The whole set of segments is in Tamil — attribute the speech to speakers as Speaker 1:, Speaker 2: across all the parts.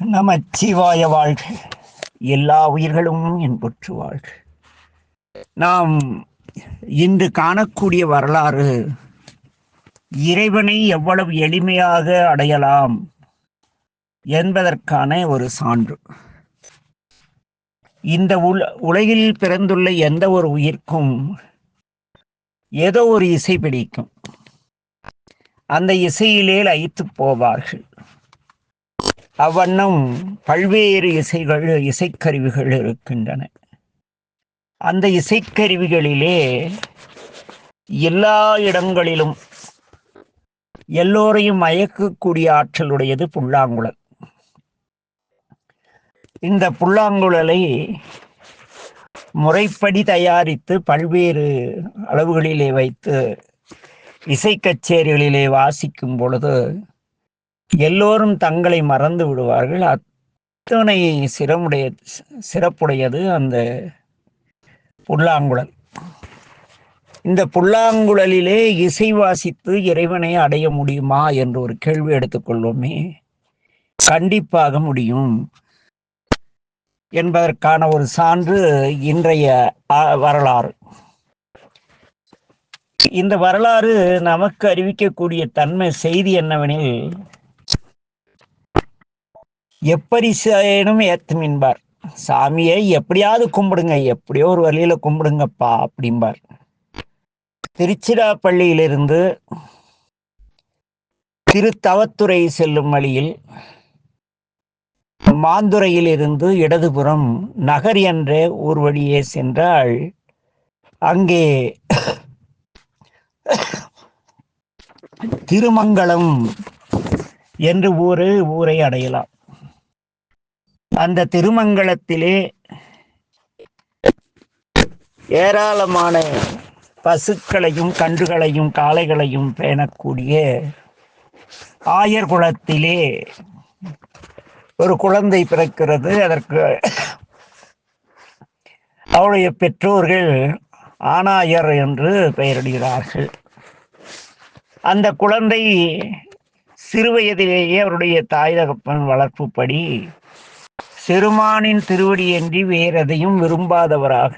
Speaker 1: நமச்சிவாய வாழ்க. எல்லா உயிர்களும் இன்புற்று வாழ்க. நாம் இன்று காணக்கூடிய வரலாறு இறைவனை எவ்வளவு எளிமையாக அடையலாம் என்பதற்கான ஒரு சான்று. இந்த உலகில் பிறந்துள்ள எந்த ஒரு உயிர்க்கும் ஏதோ ஒரு இசை பிடிக்கும். அந்த இசையிலே லயித்து போவார்கள். அவ்வண்ணம் பல்வேறு இசைக்கருவிகள் இருக்கின்றன. அந்த இசைக்கருவிகளிலே எல்லா இடங்களிலும் எல்லோரையும் மயக்கக்கூடிய ஆற்றலுடையது புல்லாங்குழல். இந்த புல்லாங்குழலை முறைப்படி தயாரித்து பல்வேறு அளவுகளிலே வைத்து இசை கச்சேரிகளிலே வாசிக்கும் பொழுது எல்லோரும் தங்களை மறந்து விடுவார்கள். அத்தனை சிறப்புடையது அந்த புல்லாங்குழல். இந்த புல்லாங்குழலிலே இசை வாசித்து இறைவனை அடைய முடியுமா என்று ஒரு கேள்வி எடுத்துக்கொள்வோமே. கண்டிப்பாக முடியும் என்பதற்கான ஒரு சான்று இன்றைய வரலாறு. இந்த வரலாறு நமக்கு அறிவிக்கக்கூடிய தன்மை செய்தி என்னவெனில், எப்பரிசேனும் ஏத்தும் என்பார். சாமியை எப்படியாவது கும்பிடுங்க, எப்படியோ ஒரு வழியில கும்பிடுங்கப்பா அப்படிம்பார். திருச்சிராப்பள்ளியிலிருந்து திருத்தவத்துறை செல்லும் வழியில் மாந்துறையில் இருந்து இடதுபுறம் நகர் என்ற ஊர் வழியே சென்றால் அங்கே திருமங்கலம் என்று ஊரை அடையலாம். அந்த திருமங்கலத்திலே ஏராளமான பசுக்களையும் கன்றுகளையும் காளைகளையும் பேணக்கூடிய ஆயர் குலத்திலே ஒரு குழந்தை பிறக்கிறது. அதற்கு அவருடைய பெற்றோர்கள் ஆனாயர் என்று பெயரிடுகிறார்கள். அந்த குழந்தை சிறுவயதிலேயே அவருடைய தாய் தகப்பன் வளர்ப்புப்படி சிறுமானின் திருவடியின்றி வேறெதையும் விரும்பாதவராக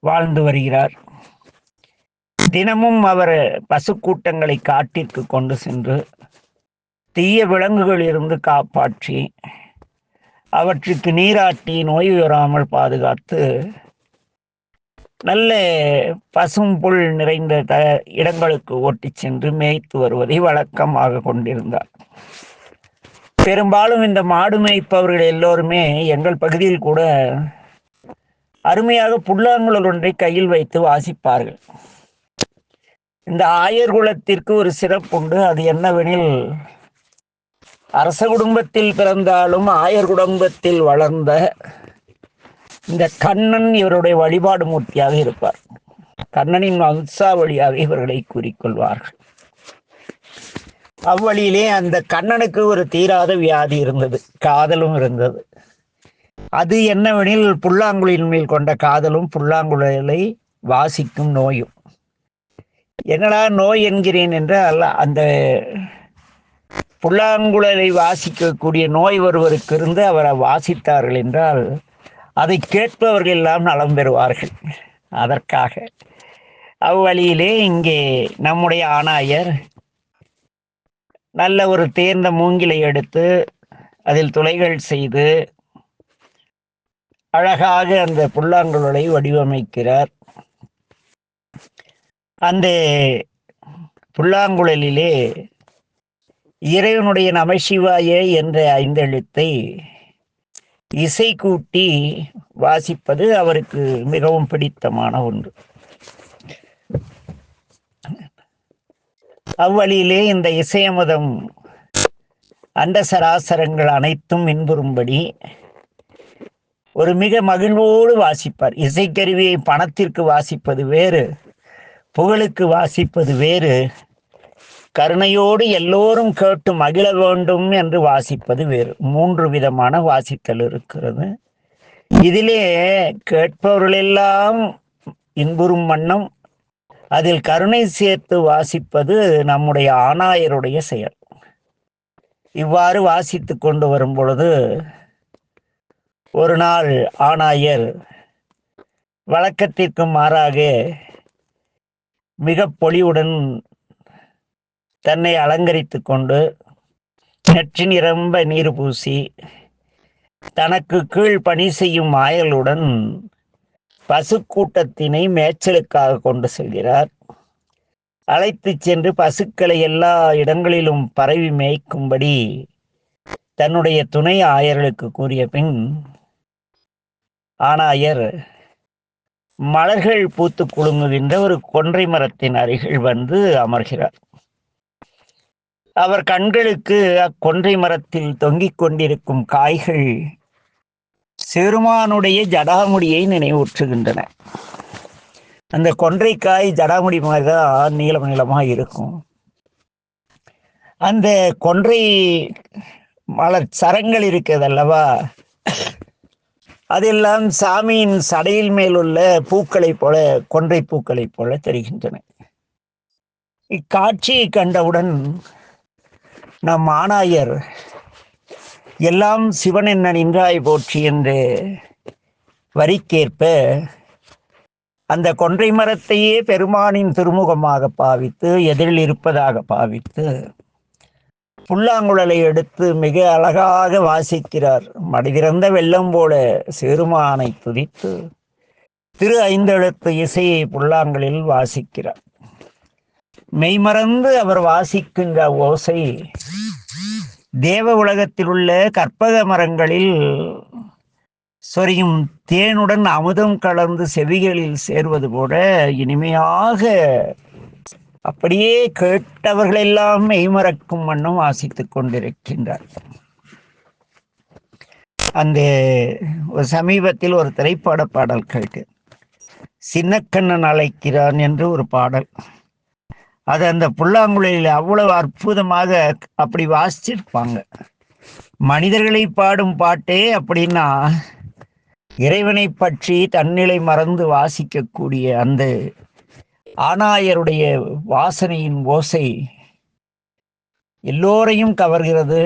Speaker 1: வாழ்ந்து வருகிறார். தினமும் அவர் பசுக்கூட்டங்களை காட்டிற்கு கொண்டு சென்று தீய விலங்குகளிலிருந்து காப்பாற்றி அவற்றுக்கு நீராட்டி நோய் வராமல் பாதுகாத்து நல்ல பசும் புல் நிறைந்த இடங்களுக்கு ஓட்டி சென்று மேய்த்து வருவதை வழக்கமாக கொண்டிருந்தார். பெரும்பாலும் இந்த மாடு மேய்ப்பவர்கள் எல்லோருமே எங்கள் பகுதியில் கூட அருமையாக புல்லாங்குழல் ஒன்றை கையில் வைத்து வாசிப்பார்கள். இந்த ஆயர் குலத்திற்கு ஒரு சிறப்புண்டு. அது என்னவெனில், அரச குடும்பத்தில் பிறந்தாலும் ஆயர் குடும்பத்தில் வளர்ந்த இந்த கண்ணன் இவருடைய வழிபாடு மூர்த்தியாக இருப்பார். கண்ணனின் வம்சாவளியாக இவர்களை கூறிக்கொள்வார்கள். அவ்வழியிலே அந்த கண்ணனுக்கு ஒரு தீராத வியாதி இருந்தது, காதலும் இருந்தது. அது என்னவெனில், புல்லாங்குழலின் மேல் கொண்ட காதலும் புல்லாங்குழலை வாசிக்கும் நோயும். என்னடா நோய் என்கிறேன் என்றால், அந்த புல்லாங்குழலை வாசிக்கக்கூடிய நோய் ஒருவருக்கு இருந்து அவரை வாசித்தார்கள் என்றால் அதை கேட்பவர்கள் எல்லாம் நலம் பெறுவார்கள். அதற்காக அவ்வழியிலே இங்கே நம்முடைய ஆனாயர் நல்ல ஒரு தேர்ந்த மூங்கிலை எடுத்து அதில் துளைகள் செய்து அழகாக அந்த புல்லாங்குழலை வடிவமைக்கிறார். அந்த புல்லாங்குழலிலே இறைவனுடைய நமசிவாய என்ற 5 எழுத்தை இசை கூட்டி வாசிப்பது அவருக்கு மிகவும் பிடித்தமான ஒன்று. அவ்வழியிலே இந்த இசையமுதம் அண்ட சராசரங்கள் அனைத்தும் இன்புறும்படி ஒரு மிக மகிழ்வோடு வாசிப்பார். இசைக்கருவியை பணத்திற்கு வாசிப்பது வேறு, புகழுக்கு வாசிப்பது வேறு, கருணையோடு எல்லோரும் கேட்டு மகிழ வேண்டும் என்று வாசிப்பது வேறு. 3 விதமான வாசித்தல் இருக்கிறது. இதிலே கேட்பவர்களெல்லாம் இன்புறும் வண்ணம் அதில் கருணை சேர்த்து வாசிப்பது நம்முடைய ஆனாயருடைய செயல். இவ்வாறு வாசித்து கொண்டு வரும் பொழுது ஒரு நாள் ஆணாயர் வழக்கத்திற்கு மாறாக மிக பொலிவுடன் தன்னை அலங்கரித்து கொண்டு நெற்றி நிரம்ப நீர் பூசி தனக்கு கீழ் பணி செய்யும் ஆயலுடன் பசுக்கூட்டத்தினை மேய்ச்சலுக்காக கொண்டு செல்கிறார். அழைத்து சென்று பசுக்களை எல்லா இடங்களிலும் பரவி மேய்க்கும்படி தன்னுடைய துணை ஆயர்களுக்கு கூறிய பின் ஆணாயர் மலர்கள் பூத்து குலுங்குகின்ற ஒரு கொன்றை மரத்தின் அருகில் வந்து அமர்கிறார். அவர் கண்களுக்கு அக்கொன்றை மரத்தில் தொங்கிக் கொண்டிருக்கும் காய்கள் சிறுமானுடைய ஜடாமுடியை நினைவூற்றுகின்றன. அந்த கொன்றைக்காய் ஜடாமுடி மாதிரிதான் நீளம் நீளமாக இருக்கும். அந்த கொன்றை மலர் சரங்கள் இருக்கிறது அல்லவா, அதெல்லாம் சாமியின் சடையில் மேலுள்ள பூக்களைப் போல, கொன்றை பூக்களைப் போல தெரிகின்றன. இக்காட்சியை கண்டவுடன் நம் ஆணாயர் எல்லாம் சிவன் என்ன நின்றாய் போற்றி என்று வரிக்கேற்ப அந்த கொன்றை மரத்தையே பெருமானின் திருமுகமாக பாவித்து, எதிரில் இருப்பதாக பாவித்து புல்லாங்குழலை எடுத்து மிக அழகாக வாசிக்கிறார். மடிதிறந்த வெள்ளம் போல சிறுமானை துதித்து திரு ஐந்தெழுத்து இசையை புல்லாங்குழலில் வாசிக்கிறார். மெய்மறந்து அவர் வாசிக்கின்ற ஓசை தேவ உலகத்தில் உள்ள கற்பக மரங்களில் சொரியும் தேனுடன் அமுதம் கலந்து செவிகளில் சேர்வது போல இனிமையாக அப்படியே கேட்டவர்களெல்லாம் மெய்மறக்கும் வண்ணம் வாசித்துக் கொண்டிருக்கின்றார். அந்த சமீபத்தில் ஒரு திரைப்பட பாடல் கேட்டு, சின்னக்கண்ணன் அழைக்கிறான் என்று ஒரு பாடல். அது அந்த புல்லாங்குழலில் அவ்வளவு அற்புதமாக அப்படி வாசிச்சிருப்பாங்க. மனிதர்களை பாடும் பாட்டே அப்படின்னா இறைவனை பற்றி தன்னிலை மறந்து வாசிக்கக்கூடிய அந்த ஆணாயருடைய வாசனையின் ஓசை எல்லோரையும் கவர்கிறது.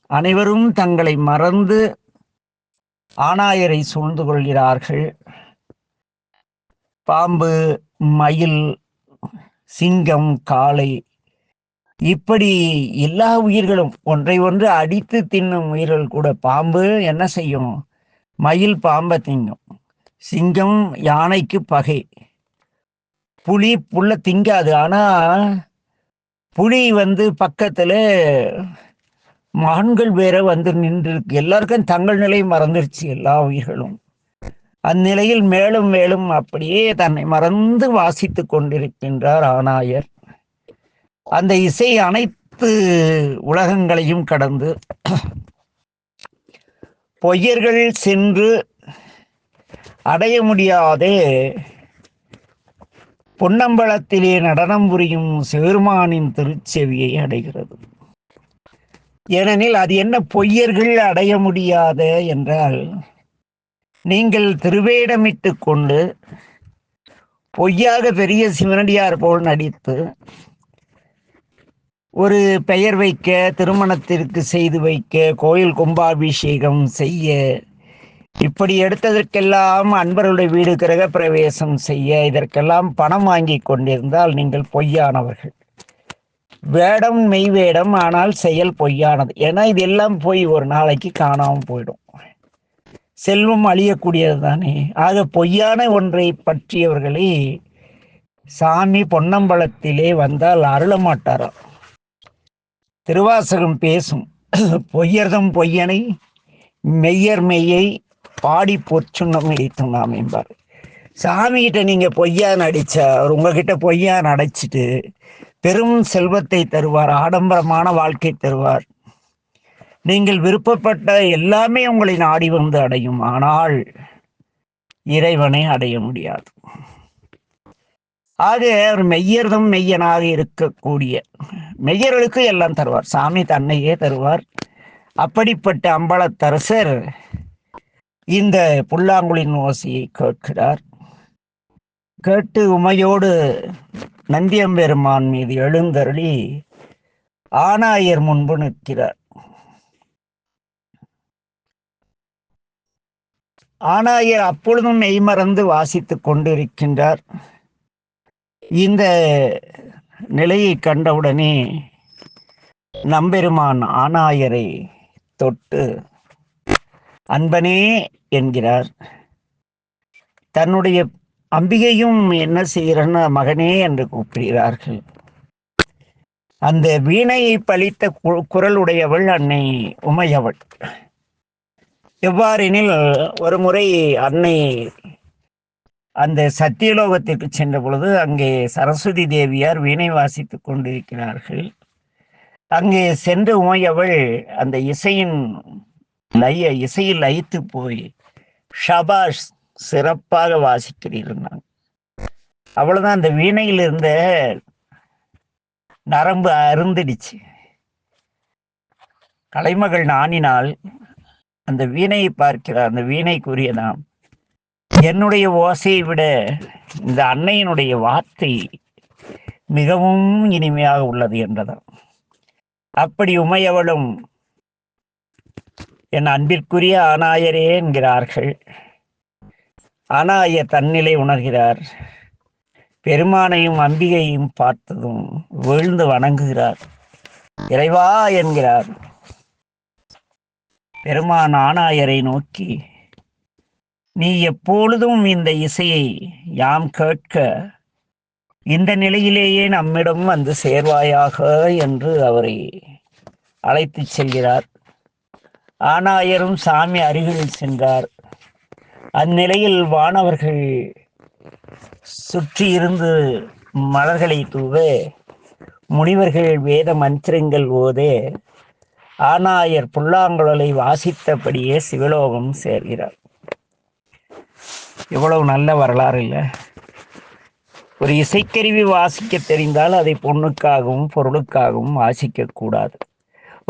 Speaker 1: அனைவரும் தங்களை மறந்து ஆணாயரை சூழ்ந்து கொள்கிறார்கள். பாம்பு, மயில், சிங்கம், காளை, இப்படி எல்லா உயிர்களும் ஒன்றை ஒன்று அடித்து தின்னும் உயிர்கள் கூட. பாம்பு என்ன செய்யும்? மயில் பாம்பை திங்கும். சிங்கம் யானைக்கு பகை. புலி புல்ல திங்காது. ஆனா புலி பக்கத்துல மான்கள் வேற நின்று எல்லாருக்கும் தங்கள் நிலை மறந்துருச்சு. எல்லா உயிர்களும் அந்நிலையில் மேலும் மேலும் அப்படியே தன்னை மறந்து வாசித்து கொண்டிருக்கின்றார் ஆணாயர். அந்த இசை அனைத்து உலகங்களையும் கடந்து பொய்யர்கள் சென்று அடைய முடியாதே பொன்னம்பலத்திலே நடனம் புரியும் சிவருமானின் திருச்செவியை அடைகிறது. ஏனெனில் அது என்ன பொய்யர்கள் அடைய முடியாத என்றால், நீங்கள் திருவேடமிட்டு கொண்டு பொய்யாக பெரிய சிவனடியார் போல் நடித்து ஒரு பெயர் வைக்க, திருமணத்திற்கு செய்து வைக்க, கோயில் கும்பாபிஷேகம் செய்ய, இப்படி எடுத்ததற்கெல்லாம் அன்பர்களுடைய வீடு கிரக பிரவேசம் செய்ய, இதற்கெல்லாம் பணம் வாங்கி கொண்டிருந்தால் நீங்கள் பொய்யானவர்கள். வேடம் மெய் வேடம், ஆனால் செயல் பொய்யானது. ஏன்னா இதெல்லாம் போய் ஒரு நாளைக்கு காணாமல் போயிடும். செல்வம் அழியக்கூடியது தானே. ஆக பொய்யான ஒன்றை பற்றியவர்களை சாமி பொன்னம்பலத்திலே வந்தால் அருள மாட்டாராம். திருவாசகம் பேசும், பொய்யர்தம் பொய்யனை மெய்யர் மெய்யை பாடி பொற்சுண்ணம் இடித்தும் நாம் என்பார். சாமிகிட்ட நீங்க பொய்யா நடிச்சா அவர் உங்ககிட்ட பொய்யா நடிச்சிட்டு பெரும் செல்வத்தை தருவார், ஆடம்பரமான வாழ்க்கை தருவார், நீங்கள் விருப்பப்பட்ட எல்லாமே உங்களை நாடி வந்து அடையும். ஆனால் இறைவனை அடைய முடியாது. ஆக அவர் மெய்யர்தம் மெய்யனாக இருக்கக்கூடிய மெய்யர்களுக்கு எல்லாம் தருவார். சாமி தன்னையே தருவார். அப்படிப்பட்ட அம்பலத்தரசர் இந்த புல்லாங்குழின் ஓசையை கேட்கிறார். கேட்டு உமையோடு நந்தியம்பெருமான் மீது எழுந்தருளி ஆணாயர் முன்பு நிற்கிறார். ஆனாயர் அப்பொழுதும் மெய்மறந்து வாசித்துக் கொண்டிருக்கின்றார். இந்த நிலையை கண்டவுடனே நம்பெருமான் ஆனாயரை தொட்டு அன்பனே என்கிறார். தன்னுடைய அம்பிகையும் என்ன செய்கிறன்னா மகனே என்று கூப்பிடுகிறார்கள். அந்த வீணையை பழித்த குரலுடையவள் அன்னை உமையவள். எவ்வாறெனில் ஒரு முறை அன்னை அந்த சத்தியலோகத்திற்கு சென்ற பொழுது அங்கே சரஸ்வதி தேவியார் வீணை வாசித்துக் கொண்டிருக்கிறார்கள். அங்கே சென்று உமையவள் அந்த இசையில் லயித்து போய் ஷபாஷ் சிறப்பாக வாசிக்கிறீர்கள். அவ்வளவுதான், அந்த வீணையில் இருந்த நரம்பு அருந்திடுச்சு. கலைமகள் நாணினால் அந்த வீணையை பார்க்கிறார். அந்த வீணைக்குரியதாம் என்னுடைய ஓசையை விட இந்த அன்னையினுடைய வார்த்தை மிகவும் இனிமையாக உள்ளது என்றதாம். அப்படி உமையவளும் என் அன்பிற்குரிய ஆனாயரே என்கிறார்கள். ஆனாயர் தன்னிலை உணர்கிறார். பெருமானையும் அம்பிகையும் பார்த்ததும் விழுந்து வணங்குகிறார். இறைவா என்கிறார். பெருமான் ஆனாயரை நோக்கி, நீ எப்பொழுதும் இந்த இசையை யாம் கேட்க இந்த நிலையிலேயே நம்மிடம் வந்து சேர்வாயாக என்று அவரை அழைத்து செல்கிறார். ஆனாயரும் சாமி அருகில் சென்றார். அந்நிலையில் வானவர்கள் சுற்றி இருந்து மலர்களை தூவ, முனிவர்கள் வேத மந்திரங்கள் ஓதே, ஆனாயர் புல்லாங்குழலை வாசித்தபடியே சிவலோகம் சேர்கிறார். எவ்வளவு நல்ல வரலாறு இல்லை? ஒரு இசைக்கருவி வாசிக்க தெரிந்தால் அதை பொண்ணுக்காகவும் பொருளுக்காகவும் வாசிக்க கூடாது.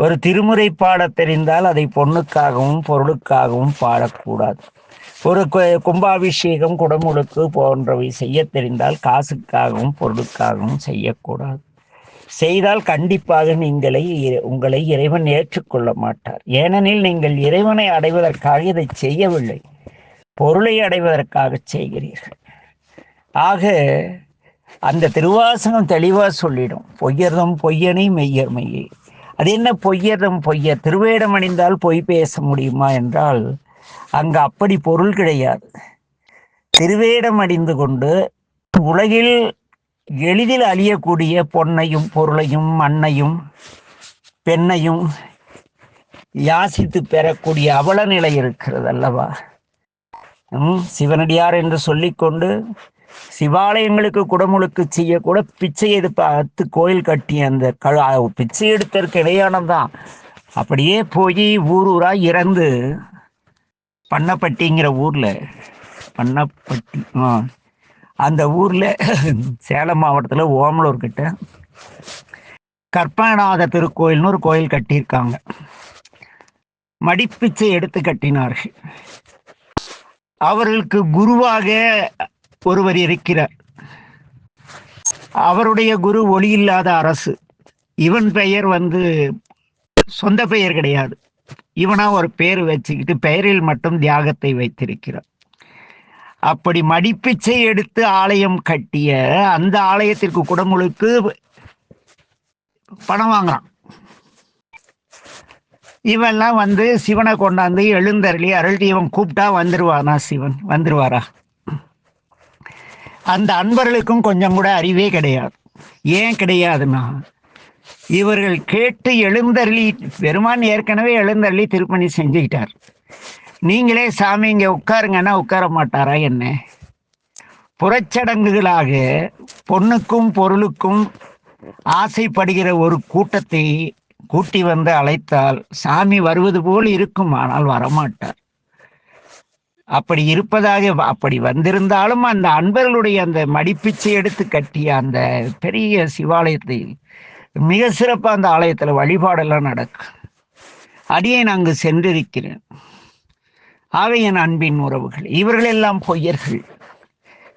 Speaker 1: ஒரு திருமுறை பாட தெரிந்தால் அதை பொண்ணுக்காகவும் பொருளுக்காகவும் பாடக்கூடாது. ஒரு கும்பாபிஷேகம் குடமுழுக்கு போன்றவை செய்ய தெரிந்தால் காசுக்காகவும் பொருளுக்காகவும் செய்யக்கூடாது. செய்தால் கண்டிப்பாக உங்களை இறைவன் ஏற்றுக்கொள்ள மாட்டார். ஏனெனில் நீங்கள் இறைவனை அடைவதற்காக இதை செய்யவில்லை, பொருளை அடைவதற்காக செய்கிறீர்கள். ஆக அந்த திருவாசகம் தெளிவா சொல்லிடும், பொய்யர்தம் பொய்யனை மெய்யர் மெய்யே. அது என்ன பொய்யர்தம் பொய்யர்? திருவேடம் அணிந்தால் பொய் பேச முடியுமா என்றால் அங்கு அப்படி பொருள் கிடையாது. திருவேடம் அணிந்து கொண்டு உலகில் எளிதில் அழியக்கூடிய பொன்னையும் பொருளையும் மண்ணையும் பெண்ணையும் யாசித்து பெறக்கூடிய அவல நிலை இருக்கிறது அல்லவா? சிவனடியார் என்று சொல்லிக்கொண்டு சிவாலயங்களுக்கு குடமுழுக்கு செய்யக்கூட பிச்சை எடுப்ப 10 கோயில் கட்டி அந்த பிச்சை எடுத்ததற்கு இடையானதான். அப்படியே போய் ஊரா இறந்து பண்ணப்பட்டிங்கிற ஊர்ல, பண்ணப்பட்டி அந்த ஊர்ல சேலம் மாவட்டத்தில் ஓமலூர் கிட்ட கற்பகநாத திருக்கோயில்னு ஒரு கோயில் கட்டியிருக்காங்க. மடிப்பிச்சை எடுத்து கட்டினார்கள். அவர்களுக்கு குருவாக ஒருவர் இருக்கிறார். அவருடைய குரு ஒளியில்லாத அரசு. இவன் பெயர் சொந்த பெயர் கிடையாது. இவனா ஒரு பெயர் வச்சுக்கிட்டு பெயரில் மட்டும் தியாகத்தை வைத்திருக்கிறார். அப்படி மடிப்பிச்சை எடுத்து ஆலயம் கட்டிய அந்த ஆலயத்திற்கு குடமுழுக்கு பணம் வாங்குறான். இவெல்லாம் சிவனை கொண்டாந்து எழுந்தருளி அருள் தீபம் கூப்பிட்டா வந்துருவானா? சிவன் வந்துருவாரா? அந்த அன்பர்களுக்கும் கொஞ்சம் கூட அறிவே கிடையாது. ஏன் கிடையாதுன்னா, இவர்கள் கேட்டு எழுந்தருளி, பெருமான் ஏற்கனவே எழுந்தருளி திருப்பணி செஞ்சுக்கிட்டார். நீங்களே சாமி இங்க உட்காருங்கன்னா உட்கார மாட்டாரா என்ன? புறச்சடங்குகளாக பொண்ணுக்கும் பொருளுக்கும் ஆசைப்படுகிற ஒரு கூட்டத்தை கூட்டி அழைத்தால் சாமி வருவது போல் இருக்கும், ஆனால் வரமாட்டார். அப்படி இருப்பதாக, அப்படி வந்திருந்தாலும் அந்த அன்பர்களுடைய அந்த மடிப்பிச்சை எடுத்து கட்டிய அந்த பெரிய சிவாலயத்தை மிக சிறப்பாக அந்த ஆலயத்தில் வழிபாடெல்லாம் நடக்கும். அடியேன் அங்கு சென்றிருக்கிறேன். ஆக என் அன்பின் உறவுகள், இவர்கள் எல்லாம் பொய்யர்கள்.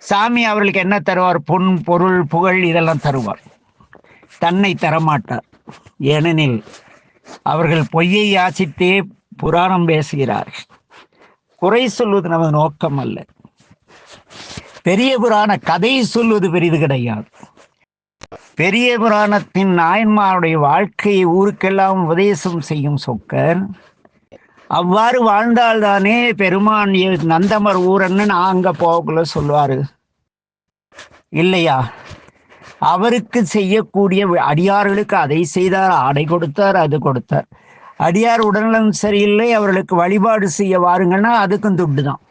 Speaker 1: சாமி அவர்களுக்கு என்ன தருவார்? பொன் பொருள் புகழ் இதெல்லாம் தருவார், தன்னை தரமாட்டார். ஏனெனில் அவர்கள் பொய்யை யாசித்தே புராணம் பேசுகிறார்கள். குறை சொல்வது நமது நோக்கம் அல்ல. பெரிய புராண கதை சொல்வது பெரிது கிடையாது. பெரிய புராணத்தின் நாயன்மாருடைய வாழ்க்கையை ஊருக்கெல்லாம் உபதேசம் செய்யும் சொக்கர் அவ்வாறு வாழ்ந்தால்தானே பெருமான் நந்தமர் ஊரன்னு நான் அங்க போகக்குள்ள சொல்லுவாரு இல்லையா? அவருக்கு செய்யக்கூடிய அடியார்களுக்கு அதை செய்தார், ஆடை கொடுத்தார், அது கொடுத்தார். அடியார் உடல்நலம் சரியில்லை, அவர்களுக்கு வழிபாடு செய்ய வாருங்கன்னா அதுக்கும் துட்டு தான்.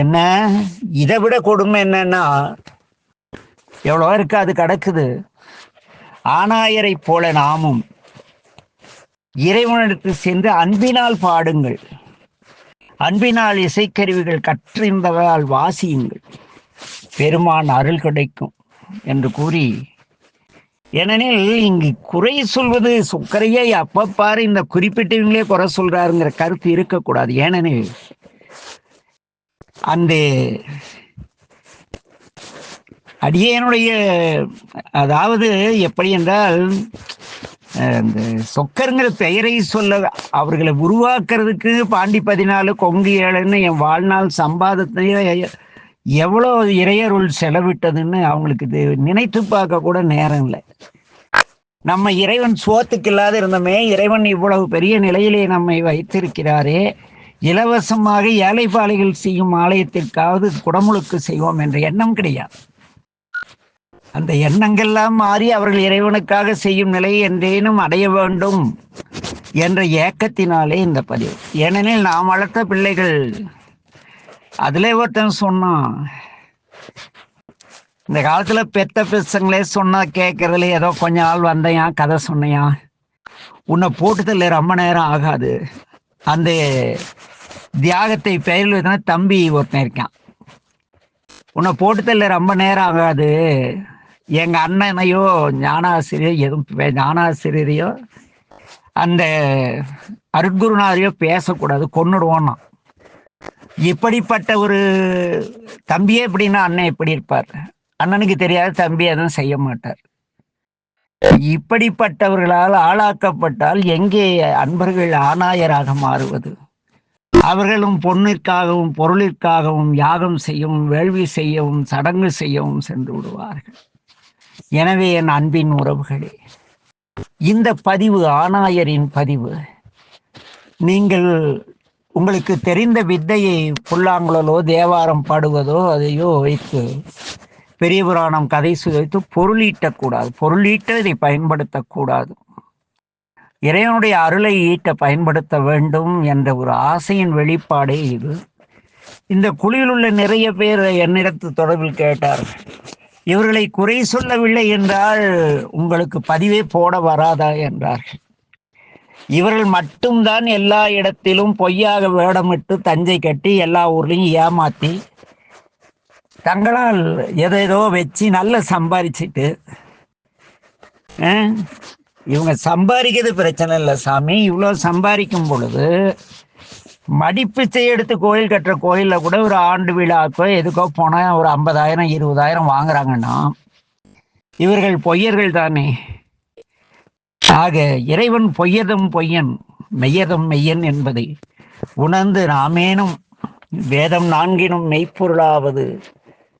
Speaker 1: என்ன இதை விட கொடுமை என்னன்னா, எவ்வளோ இருக்கு அது கிடக்குது. ஆனாயரை போல நாமும் இறைவனிடத்து சென்று அன்பினால் பாடுங்கள், அன்பினால் இசைக்கருவிகள் கற்றிருந்தவரால் வாசியுங்கள், பெருமான் அருள் கிடைக்கும் என்று கூறி, ஏனெனில் இங்கு குறை சொல்வது சுக்கரையை அப்பப்பாரு இந்த குறிப்பிட்டவங்களே குறை சொல்றாருங்கிற கருத்து இருக்கக்கூடாது. ஏனெனில் அந்த அடியனுடைய, அதாவது எப்படி என்றால், இந்த சொக்கருங்கிற பெயரை சொல்ல அவர்களை உருவாக்குறதுக்கு பாண்டி 14 கொங்கு 7ன்னு என் வாழ்நாள் சம்பாதத்தையே எவ்வளோ இறையருள் செலவிட்டதுன்னு அவங்களுக்கு இது நினைத்து பார்க்க கூட நேரம் இல்லை. நம்ம இறைவன் சோத்துக்கு இல்லாத இருந்தோமே, இறைவன் இவ்வளவு பெரிய நிலையிலே நம்மை வைத்திருக்கிறாரே, இலவசமாக ஏழைப்பாளைகள் செய்யும் ஆலயத்திற்காவது குடமுழுக்கு செய்வோம் என்ற எண்ணம் கிடையாது. அந்த எண்ணங்கள்லாம் மாறி அவர்கள் இறைவனுக்காக செய்யும் நிலை என்றேனும் அடைய வேண்டும் என்ற ஏக்கத்தினாலே இந்த பதிவு. ஏனெனில் நாம் வளர்த்த பிள்ளைகள், அதிலே ஒருத்தன் சொன்னான், இந்த காலத்துல பெத்த பசங்களே சொன்னா கேட்கறதுல ஏதோ கொஞ்ச நாள் வந்தையா கதை சொன்னையா, உன்னை போட்டுதல்ல ரொம்ப நேரம் ஆகாது. அந்த தியாகத்தை பெயரில் தம்பி ஒருத்தன் இருக்கான், உன்னை போட்டுதல்ல ரொம்ப நேரம் ஆகாது, எங்க அண்ணனையோ ஞானாசிரியர் எதுவும் ஞானாசிரியரையோ அந்த அருட்குருநாதையோ பேசக்கூடாது, கொன்னுடுவோன்னா. இப்படிப்பட்ட ஒரு தம்பியே எப்படின்னா அண்ணன் எப்படி இருப்பார்? அண்ணனுக்கு தெரியாத தம்பி எதுவும் செய்ய மாட்டார். இப்படிப்பட்டவர்களால் ஆளாக்கப்பட்டால் எங்கே அன்பர்கள் ஆணாயராக மாறுவது? அவர்களும் பொன்னிற்காகவும் பொருளிற்காகவும் யாகம் செய்யவும் வேள்வி செய்யவும் சடங்கு செய்யவும் சென்று விடுவார்கள். எனவே என் அன்பின் உறவுகளே, இந்த பதிவு ஆணாயரின் பதிவு. நீங்கள் உங்களுக்கு தெரிந்த வித்தையை புல்லாங்குழலோ தேவாரம் பாடுவதோ அதையோ வைத்து பெரிய புராணம் கதை வைத்து பொருளீட்டக்கூடாது. பொருளீட்ட இதை பயன்படுத்தக்கூடாது. இறைவனுடைய அருளை ஈட்ட பயன்படுத்த வேண்டும் என்ற ஒரு ஆசையின் வெளிப்பாடே இது. இந்த குழியில் உள்ள நிறைய பேர் என்னிடத்து தொடர்பில் கேட்டார்கள், இவர்களை குறை சொல்லவில்லை என்றால் உங்களுக்கு பதிவே போட வராதா என்றார்கள். இவர்கள் மட்டும்தான் எல்லா இடத்திலும் பொய்யாக வேடமிட்டு தஞ்சை கட்டி எல்லா ஊர்லையும் ஏமாத்தி தங்களால் எதேதோ வச்சு நல்லா சம்பாதிச்சுட்டு, இவங்க சம்பாதிக்கிறது பிரச்சனை இல்லை சாமி, இவ்வளோ சம்பாதிக்கும் பொழுது மடிப்பிச்சை எடுத்து கோயில் கட்டுற கோயிலில் கூட ஒரு ஆண்டு விழாக்கோ எதுக்கோ போனால் ஒரு 50,000 20,000 வாங்குறாங்கன்னா இவர்கள் பொய்யர்கள் தானே. ஆக இறைவன் பொய்யதும் பொய்யன் மெய்யதும் மெய்யன் என்பதை உணர்ந்து நாமேனும் வேதம் 4னும் மெய்ப்பொருளாவது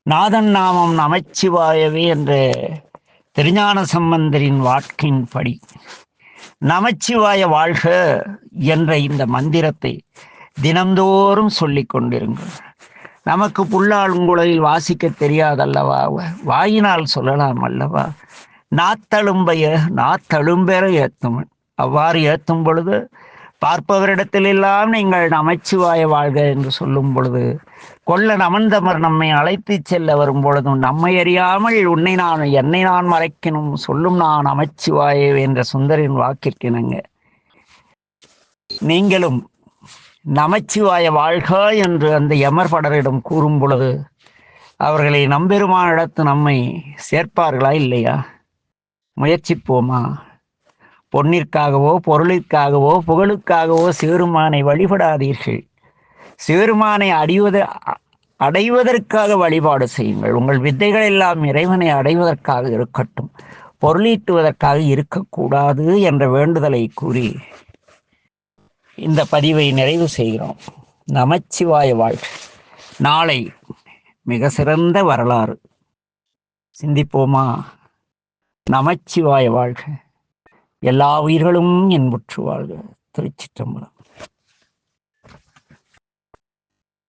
Speaker 1: நாதன் நாமம் நமச்சிவாயவே என்ற திருஞான சம்பந்தரின் வாக்கின்படி நமச்சிவாய வாழ்க என்ற இந்த மந்திரத்தை தினந்தோறும் சொல்லிக் கொண்டிருங்கள். நமக்கு புல்லாங்குழலில் வாசிக்க தெரியாதல்லவா, வாயினால் சொல்லலாம் அல்லவா? நாத்தழும்பெற ஏத்தும். அவ்வாறு ஏத்தும் பொழுது பார்ப்பவரிடத்திலெல்லாம் நீங்கள் நமச்சிவாய வாழ்க என்று சொல்லும் பொழுது, கொல்ல நமந்தமர் நம்மை அழைத்து செல்ல வரும் பொழுதும் நம்மை அறியாமல் என்னை நான் மறைக்கணும் சொல்லும் நான் நமச்சிவாய என்ற சுந்தரின் வாக்கிற்கிணங்க நீங்களும் நமச்சிவாய வாழ்க என்று அந்த யமர்படரிடம் கூறும் பொழுது அவர்களை நம்பெருமானிடத்து நம்மை சேர்ப்பார்களா இல்லையா? முயற்சிப்போமா? பொன்னிற்காகவோ பொருளிற்காகவோ புகழுக்காகவோ சிவருமானை வழிபடாதீர்கள். சிவருமானை அடைவதற்காக வழிபாடு செய்யுங்கள். உங்கள் வித்தைகள் எல்லாம் இறைவனை அடைவதற்காக இருக்கட்டும். பொருளீட்டுவதற்காக இருக்கக்கூடாது என்ற வேண்டுதலை கூறி இந்த பதிவை நிறைவு செய்கிறோம். நமச்சிவாய வாழ்க. நாளை மிக சிறந்த வரலாறு சிந்திப்போமா? நமச்சிவாய வாழ்க. எல்லா உயிர்களும் இன்புற்று வாழ்க. திருச்சிற்றம்பலம்.